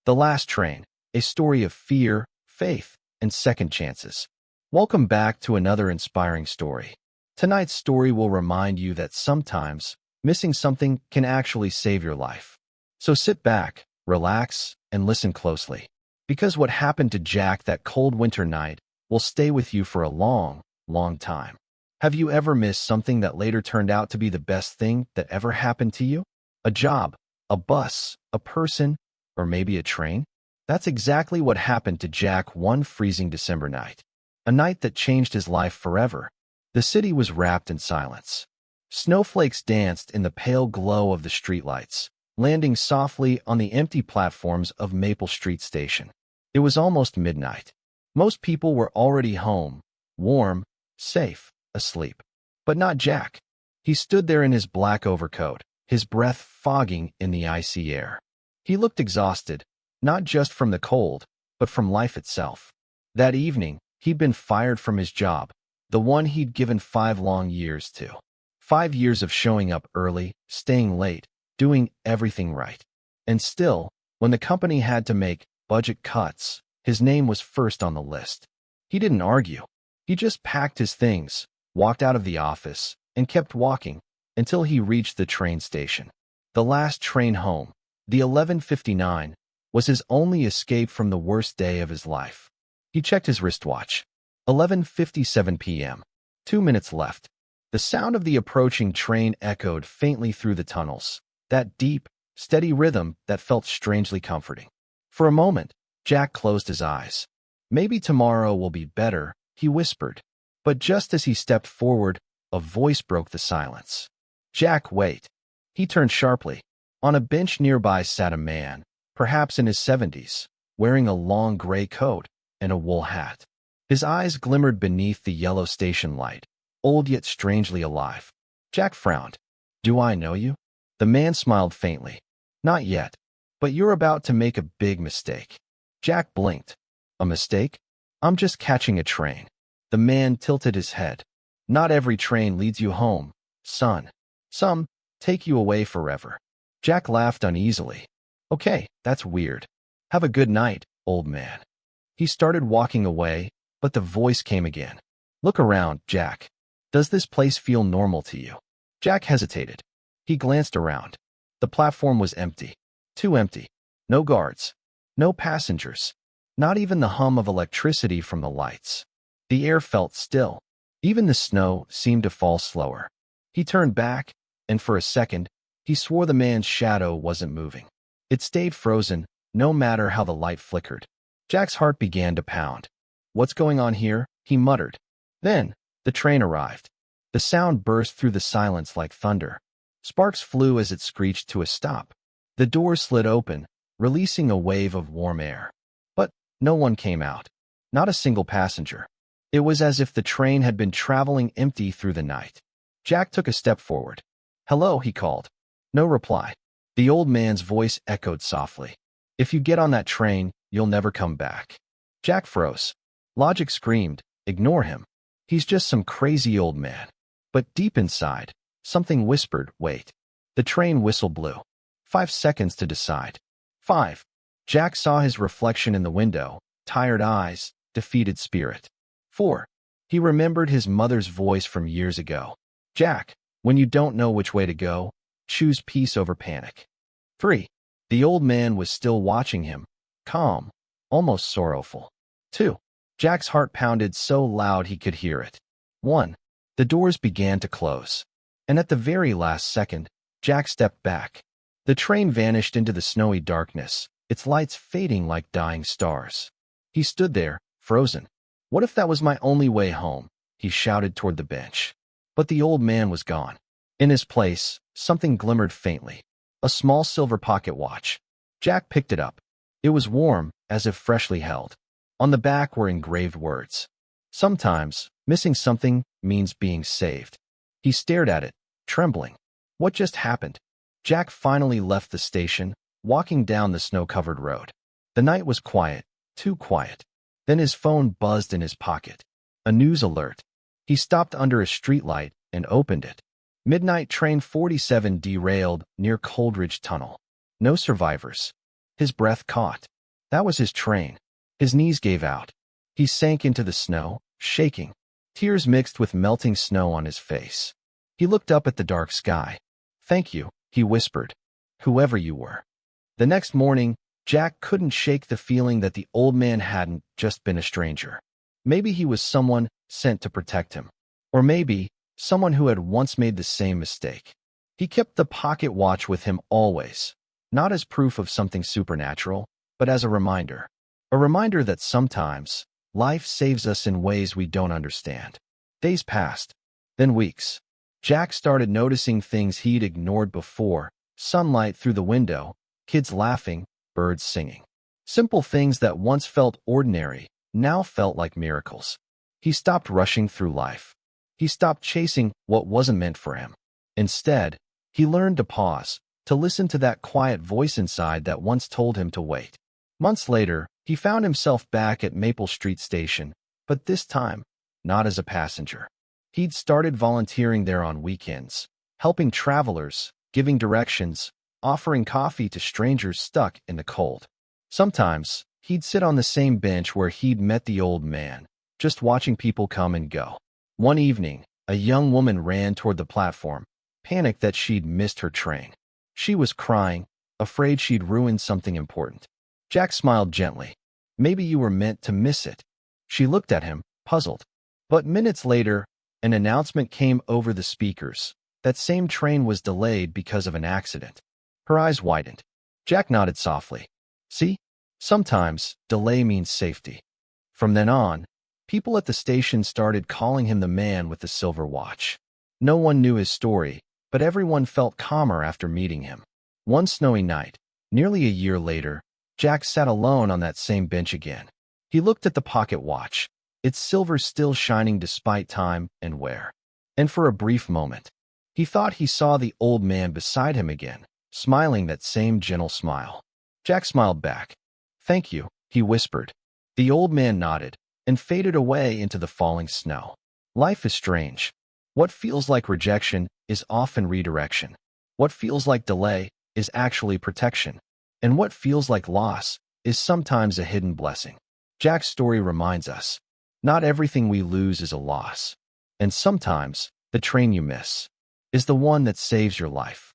The Last Train, a story of fear, faith, and second chances. Welcome back to another inspiring story. Tonight's story will remind you that sometimes missing something can actually save your life. So sit back, relax, and listen closely. Because what happened to Jack that cold winter night will stay with you for a long, long time. Have you ever missed something that later turned out to be the best thing that ever happened to you? A job, a bus, a person, or maybe a train? That's exactly what happened to Jack one freezing December night. A night that changed his life forever. The city was wrapped in silence. Snowflakes danced in the pale glow of the streetlights, landing softly on the empty platforms of Maple Street Station. It was almost midnight. Most people were already home, warm, safe, asleep. But not Jack. He stood there in his black overcoat, his breath fogging in the icy air. He looked exhausted, not just from the cold, but from life itself. That evening, he'd been fired from his job, the one he'd given 5 long years to. 5 years of showing up early, staying late, doing everything right. And still, when the company had to make budget cuts, his name was first on the list. He didn't argue. He just packed his things, walked out of the office, and kept walking until he reached the train station. The last train home, the 11:59, was his only escape from the worst day of his life. He checked his wristwatch. 11:57 p.m. 2 minutes left. The sound of the approaching train echoed faintly through the tunnels, that deep, steady rhythm that felt strangely comforting. For a moment, Jack closed his eyes. Maybe tomorrow will be better, he whispered. But just as he stepped forward, a voice broke the silence. Jack, wait. He turned sharply. On a bench nearby sat a man, perhaps in his 70s, wearing a long gray coat and a wool hat. His eyes glimmered beneath the yellow station light, old yet strangely alive. Jack frowned. Do I know you? The man smiled faintly. Not yet, but you're about to make a big mistake. Jack blinked. A mistake? I'm just catching a train. The man tilted his head. Not every train leads you home, son. Some take you away forever. Jack laughed uneasily. Okay, that's weird. Have a good night, old man. He started walking away, but the voice came again. Look around, Jack. Does this place feel normal to you? Jack hesitated. He glanced around. The platform was empty. Too empty. No guards. No passengers. Not even the hum of electricity from the lights. The air felt still. Even the snow seemed to fall slower. He turned back, and for a second, he swore the man's shadow wasn't moving. It stayed frozen, no matter how the light flickered. Jack's heart began to pound. What's going on here? He muttered. Then, the train arrived. The sound burst through the silence like thunder. Sparks flew as it screeched to a stop. The doors slid open, releasing a wave of warm air. But no one came out. Not a single passenger. It was as if the train had been traveling empty through the night. Jack took a step forward. Hello, he called. No reply. The old man's voice echoed softly. If you get on that train, you'll never come back. Jack froze. Logic screamed, ignore him. He's just some crazy old man. But deep inside, something whispered, wait. The train whistle blew. 5 seconds to decide. 5. Jack saw his reflection in the window, tired eyes, defeated spirit. 4. He remembered his mother's voice from years ago. Jack, when you don't know which way to go, choose peace over panic. 3. The old man was still watching him, calm, almost sorrowful. 2. Jack's heart pounded so loud he could hear it. 1. The doors began to close. And at the very last second, Jack stepped back. The train vanished into the snowy darkness, its lights fading like dying stars. He stood there, frozen. What if that was my only way home? He shouted toward the bench. But the old man was gone. In his place, something glimmered faintly. A small silver pocket watch. Jack picked it up. It was warm, as if freshly held. On the back were engraved words. Sometimes, missing something means being saved. He stared at it, trembling. What just happened? Jack finally left the station, walking down the snow-covered road. The night was quiet, too quiet. Then his phone buzzed in his pocket. A news alert. He stopped under a streetlight and opened it. Midnight train 47 derailed near Coldridge Tunnel. No survivors. His breath caught. That was his train. His knees gave out. He sank into the snow, shaking. Tears mixed with melting snow on his face. He looked up at the dark sky. "Thank you," he whispered, "whoever you were." The next morning, Jack couldn't shake the feeling that the old man hadn't just been a stranger. Maybe he was someone sent to protect him. Or maybe someone who had once made the same mistake. He kept the pocket watch with him always, not as proof of something supernatural, but as a reminder. A reminder that sometimes life saves us in ways we don't understand. Days passed, then weeks. Jack started noticing things he'd ignored before: sunlight through the window, kids laughing, birds singing. Simple things that once felt ordinary now felt like miracles. He stopped rushing through life. He stopped chasing what wasn't meant for him. Instead, he learned to pause, to listen to that quiet voice inside that once told him to wait. Months later, he found himself back at Maple Street Station, but this time, not as a passenger. He'd started volunteering there on weekends, helping travelers, giving directions, offering coffee to strangers stuck in the cold. Sometimes, he'd sit on the same bench where he'd met the old man, just watching people come and go. One evening, a young woman ran toward the platform, panicked that she'd missed her train. She was crying, afraid she'd ruined something important. Jack smiled gently. "Maybe you were meant to miss it." She looked at him, puzzled. But minutes later, an announcement came over the speakers. That same train was delayed because of an accident. Her eyes widened. Jack nodded softly. "See? Sometimes delay means safety." From then on, people at the station started calling him the man with the silver watch. No one knew his story, but everyone felt calmer after meeting him. One snowy night, nearly a year later, Jack sat alone on that same bench again. He looked at the pocket watch, its silver still shining despite time and wear. And for a brief moment, he thought he saw the old man beside him again, smiling that same gentle smile. Jack smiled back. "Thank you," he whispered. The old man nodded and faded away into the falling snow. Life is strange. What feels like rejection is often redirection. What feels like delay is actually protection. And what feels like loss is sometimes a hidden blessing. Jack's story reminds us, not everything we lose is a loss. And sometimes, the train you miss is the one that saves your life.